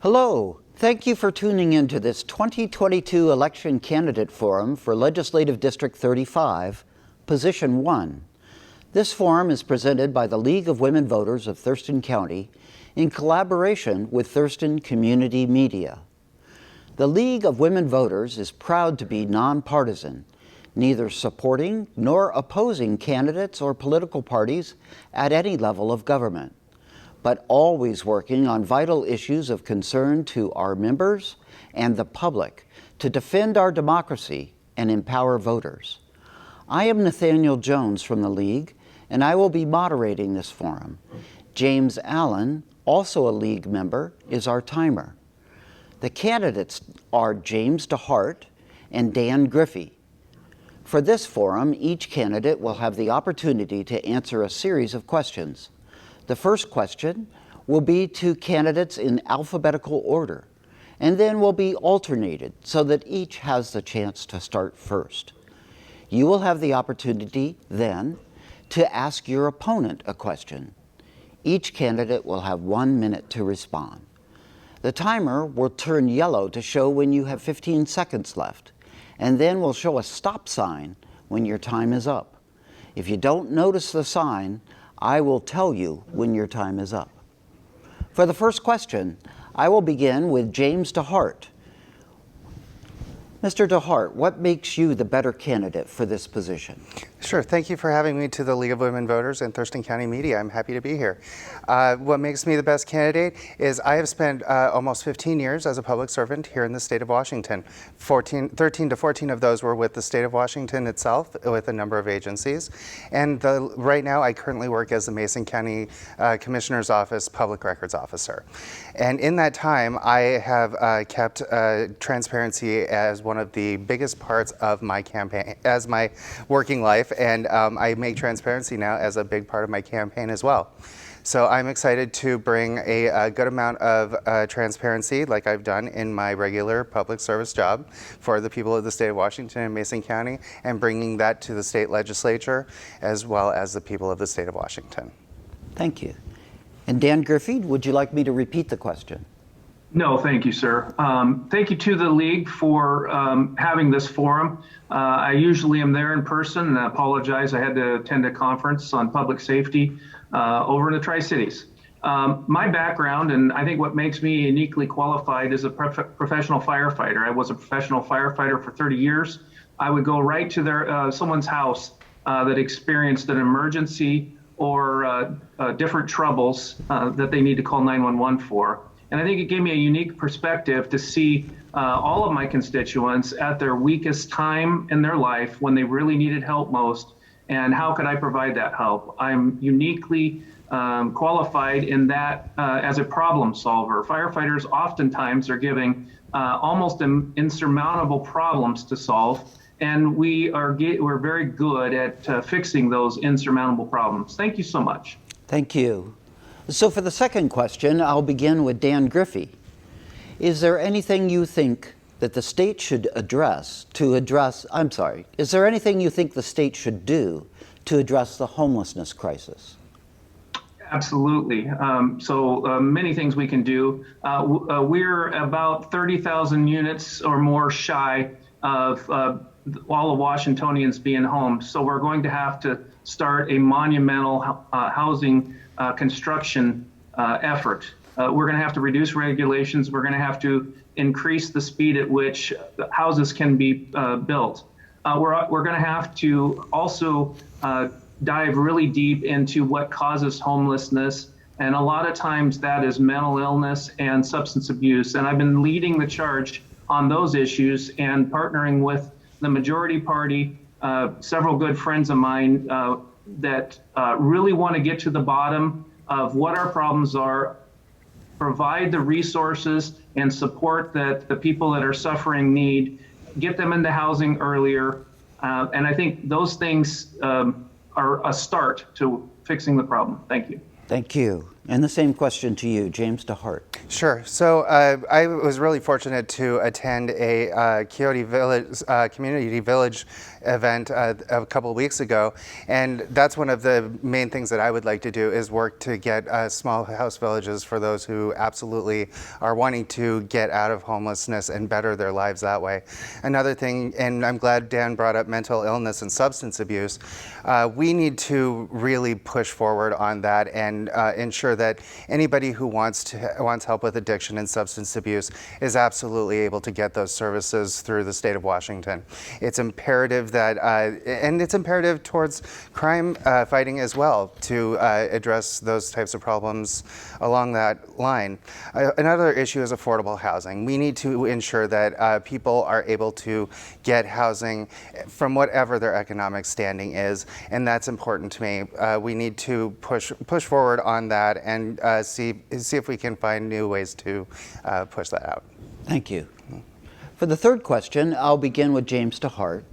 Hello. Thank you for tuning in to this 2022 Election Candidate Forum for Legislative District 35, Position 1. This forum is presented by the League of Women Voters of Thurston County in collaboration with Thurston Community Media. The League of Women Voters is proud to be nonpartisan, neither supporting nor opposing candidates or political parties at any level of government, but always working on vital issues of concern to our members and the public to defend our democracy and empower voters. I am Nathaniel Jones from the League, and I will be moderating this forum. James Allen, also a League member, is our timer. The candidates are James DeHart and Dan Griffey. For this forum, each candidate will have the opportunity to answer a series of questions. The first question will be to candidates in alphabetical order, and then will be alternated so that each has the chance to start first. You will have the opportunity then to ask your opponent a question. Each candidate will have 1 minute to respond. The timer will turn yellow to show when you have 15 seconds left, and then will show a stop sign when your time is up. If you don't notice the sign, I will tell you when your time is up. For the first question, I will begin with James DeHart. Mr. DeHart, what makes you the better candidate for this position? Sure. Thank you for having me to the League of Women Voters and Thurston County Media. I'm happy to be here. What makes me the best candidate is I have spent almost 15 years as a public servant here in the state of Washington. 13 to 14 of those were with the state of Washington itself, with a number of agencies. And right now I currently work as the Mason County Commissioner's Office Public Records Officer. And in that time, I have kept transparency as one of the biggest parts of my campaign, as my working life. And I make transparency now as a big part of my campaign as well. So I'm excited to bring a good amount of transparency, like I've done in my regular public service job, for the people of the state of Washington and Mason County, and bringing that to the state legislature as well as the people of the state of Washington. Thank you. And Dan Griffey, would you like me to repeat the question? No, thank you, sir. Thank you to the League for having this forum. I usually am there in person, and I apologize. I had to attend a conference on public safety over in the Tri-Cities. My background, and I think what makes me uniquely qualified, is a professional firefighter. I was a professional firefighter for 30 years. I would go right to someone's house that experienced an emergency or different troubles that they need to call 911 for. And I think it gave me a unique perspective to see all of my constituents at their weakest time in their life when they really needed help most, and how could I provide that help? I'm uniquely qualified in that as a problem solver. Firefighters oftentimes are giving almost insurmountable problems to solve, and we're very good at fixing those insurmountable problems. Thank you so much. Thank you. So for the second question, I'll begin with Dan Griffey. Is there anything you think that the state should is there anything you think the state should do to address the homelessness crisis? Absolutely. Many things we can do. We're about 30,000 units or more shy of all of Washingtonians being home. So we're going to have to start a monumental housing construction effort. We're going to have to reduce regulations. We're going to have to increase the speed at which houses can be built. We're going to have to also dive really deep into what causes homelessness. And a lot of times that is mental illness and substance abuse. And I've been leading the charge on those issues and partnering with the majority party, several good friends of mine that really want to get to the bottom of what our problems are, provide the resources and support that the people that are suffering need, get them into housing earlier. And I think those things are a start to fixing the problem. Thank you. Thank you. And the same question to you, James DeHart. Sure. So I was really fortunate to attend a Coyote Village, community village event a couple of weeks ago, and that's one of the main things that I would like to do is work to get small house villages for those who absolutely are wanting to get out of homelessness and better their lives that way. Another thing, and I'm glad Dan brought up mental illness and substance abuse, we need to really push forward on that and ensure that anybody who wants help with addiction and substance abuse is absolutely able to get those services through the state of Washington. It's imperative that, and it's imperative towards crime fighting as well to address those types of problems along that line. Another issue is affordable housing. We need to ensure that people are able to get housing from whatever their economic standing is, and that's important to me. We need to push forward on that and see if we can find new ways to push that out. Thank you. For the third question, I'll begin with James DeHart.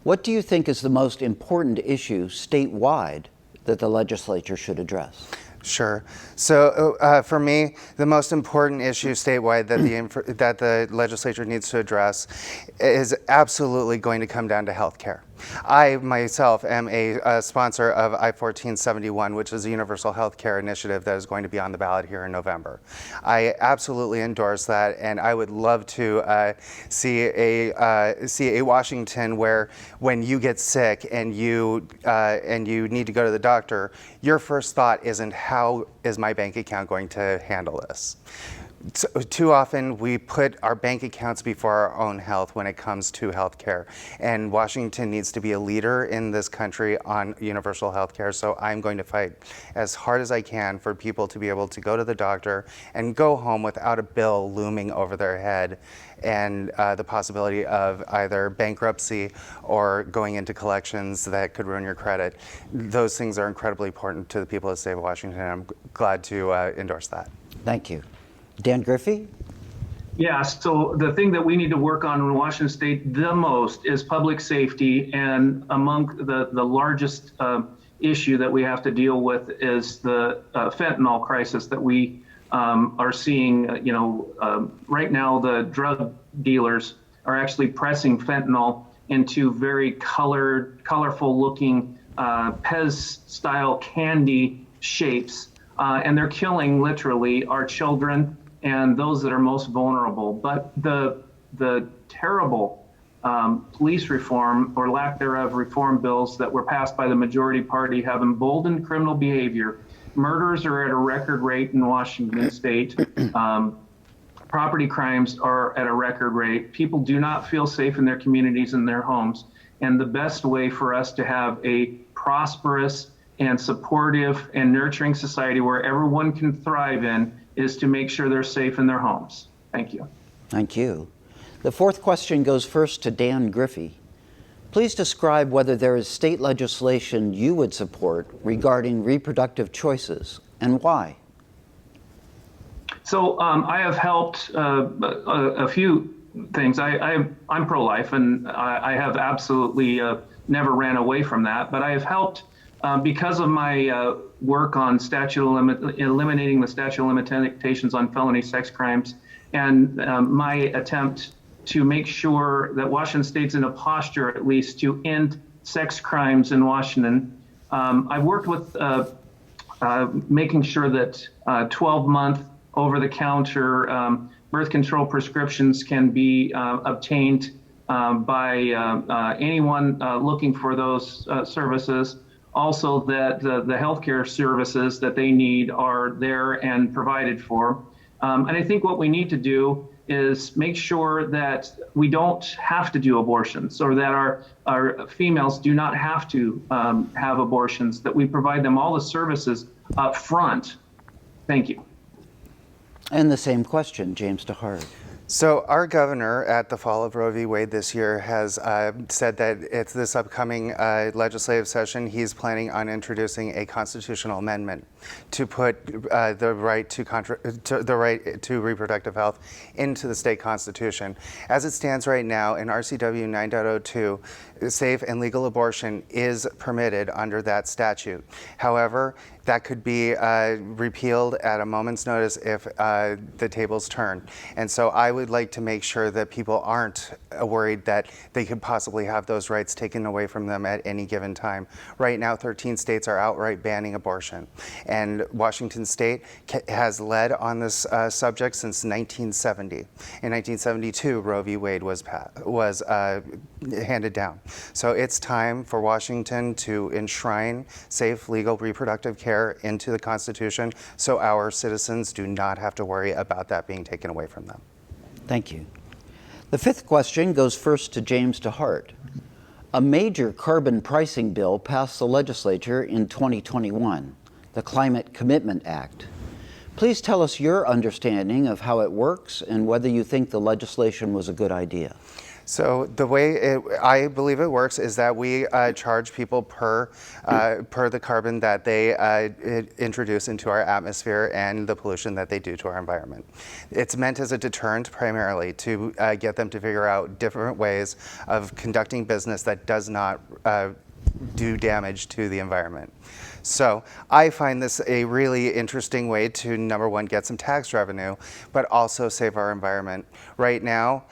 What do you think is the most important issue statewide that the legislature should address? Sure. So for me, the most important issue statewide that the legislature needs to address is absolutely going to come down to health care. I myself am a sponsor of I-1471, which is a universal health care initiative that is going to be on the ballot here in November. I absolutely endorse that, and I would love to see a Washington where when you get sick and you need to go to the doctor, your first thought isn't how is my bank account going to handle this. So, too often we put our bank accounts before our own health when it comes to health care, and Washington needs to be a leader in this country on universal health care, so I'm going to fight as hard as I can for people to be able to go to the doctor and go home without a bill looming over their head and the possibility of either bankruptcy or going into collections that could ruin your credit. Those things are incredibly important to the people of the state of Washington, and I'm glad to endorse that. Thank you. Dan Griffey? Yeah, so the thing that we need to work on in Washington State the most is public safety, and among the largest issue that we have to deal with is the fentanyl crisis that we are seeing. Right now the drug dealers are actually pressing fentanyl into very colorful looking Pez-style candy shapes, and they're killing literally our children and those that are most vulnerable. But the terrible police reform or lack thereof reform bills that were passed by the majority party have emboldened criminal behavior. Murders are at a record rate in Washington State. Property crimes are at a record rate. People do not feel safe in their communities and their homes. And the best way for us to have a prosperous and supportive and nurturing society where everyone can thrive in is to make sure they're safe in their homes. Thank you. Thank you. The fourth question goes first to Dan Griffey. Please describe whether there is state legislation you would support regarding reproductive choices and why. So I have helped a few things. I'm pro-life, and I have absolutely never ran away from that, but I have helped because of my work on eliminating the statute of limitations on felony sex crimes, and my attempt to make sure that Washington State's in a posture, at least, to end sex crimes in Washington. I've worked with making sure that 12-month over-the-counter birth control prescriptions can be obtained by anyone looking for those services. Also, that the healthcare services that they need are there and provided for. And I think what we need to do is make sure that we don't have to do abortions, or that our females do not have to have abortions, that we provide them all the services up front. Thank you. And the same question, James DeHart. So our governor at the fall of Roe v. Wade this year has said that it's this upcoming legislative session, he's planning on introducing a constitutional amendment to put the right to reproductive health into the state constitution. As it stands right now in RCW 9.02, safe and legal abortion is permitted under that statute. However, that could be repealed at a moment's notice if the tables turn. And so I would like to make sure that people aren't worried that they could possibly have those rights taken away from them at any given time. Right now, 13 states are outright banning abortion. And Washington State has led on this subject since 1970. In 1972, Roe v. Wade was handed down. So it's time for Washington to enshrine safe, legal reproductive care into the Constitution so our citizens do not have to worry about that being taken away from them. Thank you. The fifth question goes first to James DeHart. A major carbon pricing bill passed the legislature in 2021, the Climate Commitment Act. Please tell us your understanding of how it works and whether you think the legislation was a good idea. So the way I believe it works is that we charge people per the carbon that they introduce into our atmosphere and the pollution that they do to our environment. It's meant as a deterrent primarily to get them to figure out different ways of conducting business that does not do damage to the environment. So I find this a really interesting way to, number one, get some tax revenue, but also save our environment. Right now,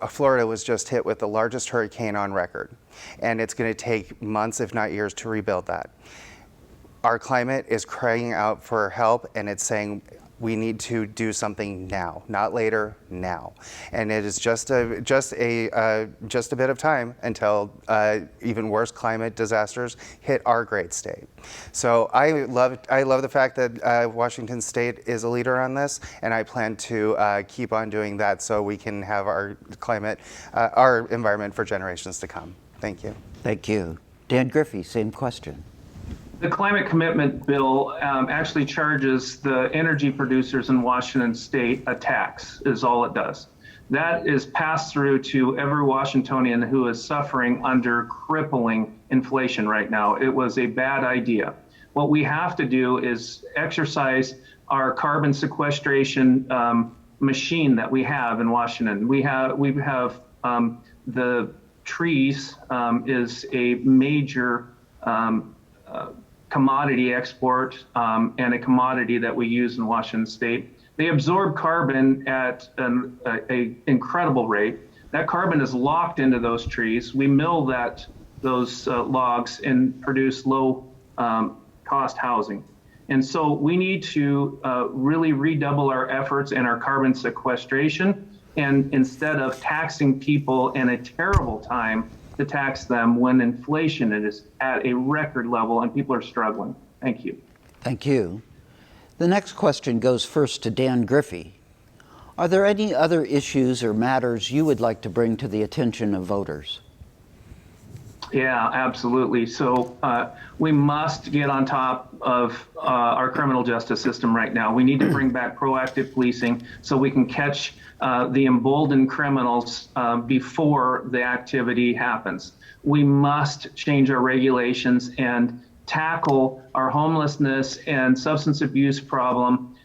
Florida was just hit with the largest hurricane on record, and it's going to take months, if not years, to rebuild that. Our climate is crying out for help, and it's saying, we need to do something now, not later, now. And it is just a bit of time until even worse climate disasters hit our great state. So I love the fact that Washington State is a leader on this, and I plan to keep on doing that so we can have our climate, our environment for generations to come. Thank you. Thank you. Dan Griffey, same question. The climate commitment bill actually charges the energy producers in Washington State a tax, is all it does. That is passed through to every Washingtonian who is suffering under crippling inflation right now. It was a bad idea. What we have to do is exercise our carbon sequestration machine that we have in Washington. We have the trees is a major commodity export and a commodity that we use in Washington State. They absorb carbon at an incredible rate. That carbon is locked into those trees. We mill those logs and produce low cost housing. And so we need to really redouble our efforts in our carbon sequestration, and instead of taxing people in a terrible time, to tax them when inflation is at a record level and people are struggling. Thank you. Thank you. The next question goes first to Dan Griffey. Are there any other issues or matters you would like to bring to the attention of voters? Yeah, absolutely. So we must get on top of our criminal justice system right now. We need to bring back proactive policing so we can catch the emboldened criminals before the activity happens. We must change our regulations and tackle our homelessness and substance abuse problem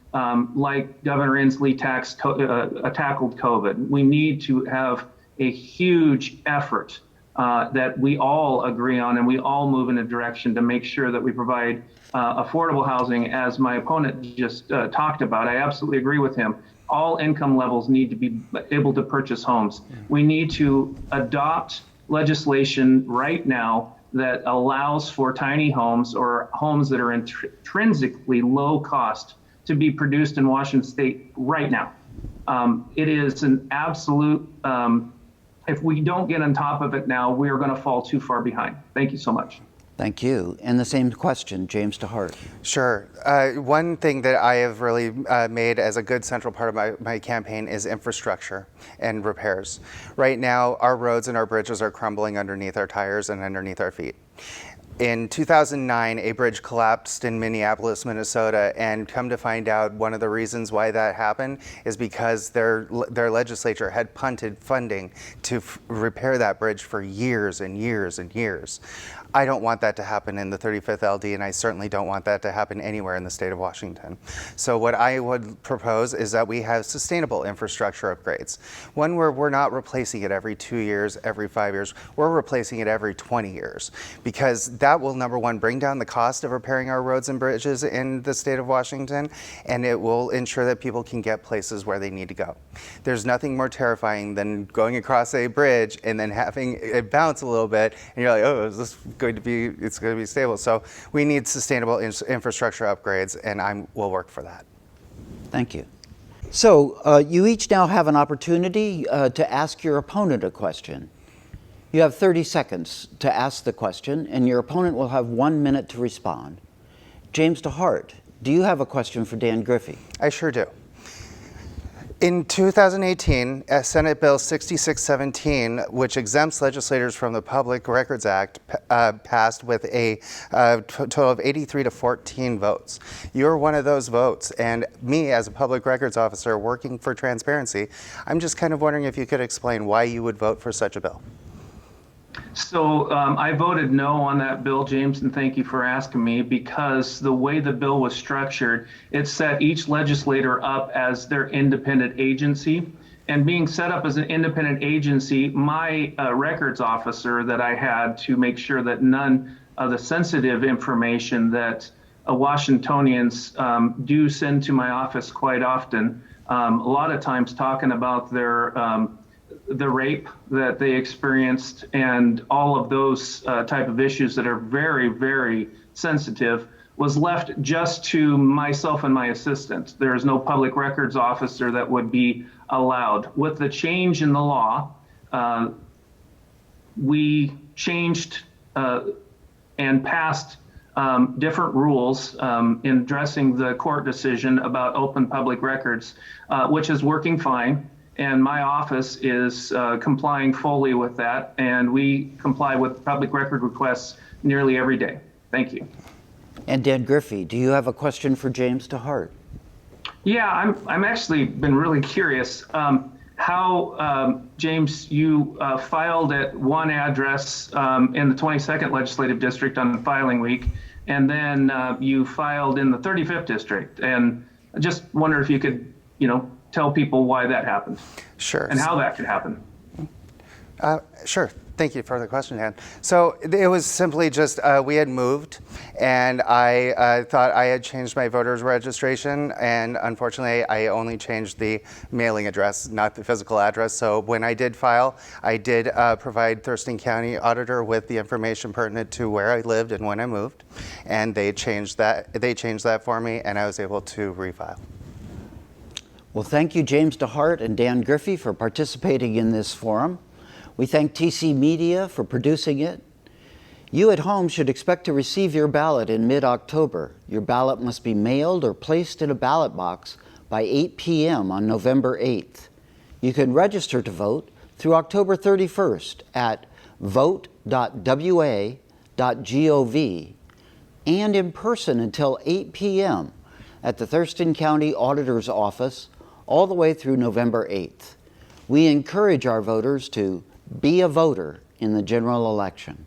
like Governor Inslee tackled COVID. We need to have a huge effort that we all agree on, and we all move in a direction to make sure that we provide affordable housing, as my opponent just talked about. I absolutely agree with him. All income levels need to be able to purchase homes. We need to adopt legislation right now that allows for tiny homes or homes that are intrinsically low cost to be produced in Washington State right now. It is an absolute if we don't get on top of it now, we are going to fall too far behind. Thank you so much. Thank you. And the same question, James DeHart. Sure. One thing that I have really made as a good central part of my campaign is infrastructure and repairs. Right now, our roads and our bridges are crumbling underneath our tires and underneath our feet. In 2009, a bridge collapsed in Minneapolis, Minnesota, and come to find out one of the reasons why that happened is because their legislature had punted funding to repair that bridge for years and years and years. I don't want that to happen in the 35th LD, and I certainly don't want that to happen anywhere in the state of Washington. So what I would propose is that we have sustainable infrastructure upgrades. One where we're not replacing it every 2 years, every 5 years, we're replacing it every 20 years. Because that will, number one, bring down the cost of repairing our roads and bridges in the state of Washington, and it will ensure that people can get places where they need to go. There's nothing more terrifying than going across a bridge and then having it bounce a little bit, and you're like, oh, is this going to be, it's going to be stable. So we need sustainable infrastructure upgrades, and I will work for that. Thank you. So you each now have an opportunity to ask your opponent a question. You have 30 seconds to ask the question, and your opponent will have 1 minute to respond. James DeHart, do you have a question for Dan Griffey? I sure do. In 2018, Senate Bill 6617, which exempts legislators from the Public Records Act, passed with a total of 83 to 14 votes. You're one of those votes, and me as a public records officer working for transparency, I'm just kind of wondering if you could explain why you would vote for such a bill. So I voted no on that bill, James, and thank you for asking me, because the way the bill was structured, it set each legislator up as their independent agency. And being set up as an independent agency, my records officer that I had to make sure that none of the sensitive information that Washingtonians do send to my office quite often, a lot of times talking about their the rape that they experienced and all of those type of issues that are very, very sensitive, was left just to myself and my assistant. There is no public records officer that would be allowed. With the change in the law, we changed and passed different rules in addressing the court decision about open public records, which is working fine. And my office is complying fully with that, and we comply with public record requests nearly every day. Thank you. And Dan Griffey, do you have a question for James DeHart? Yeah, I'm actually been really curious how, James, you filed at one address in the 22nd Legislative District on filing week, and then you filed in the 35th District. And I just wonder if you could, tell people why that happened. Sure. And how that could happen. Sure. Thank you for the question, Dan. So it was simply just we had moved, and I thought I had changed my voter's registration, and unfortunately I only changed the mailing address, not the physical address. So when I did file, I did provide Thurston County Auditor with the information pertinent to where I lived and when I moved, and they changed that. They changed that for me, and I was able to refile. Well, thank you, James DeHart and Dan Griffey, for participating in this forum. We thank TC Media for producing it. You at home should expect to receive your ballot in mid-October. Your ballot must be mailed or placed in a ballot box by 8 p.m. on November 8th. You can register to vote through October 31st at vote.wa.gov and in person until 8 p.m. at the Thurston County Auditor's Office all the way through November 8th. We encourage our voters to be a voter in the general election.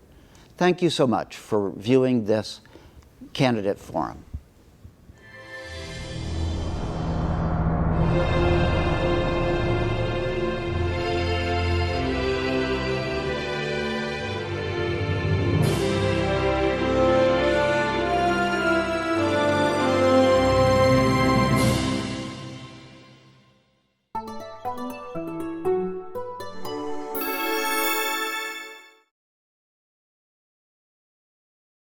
Thank you so much for viewing this candidate forum.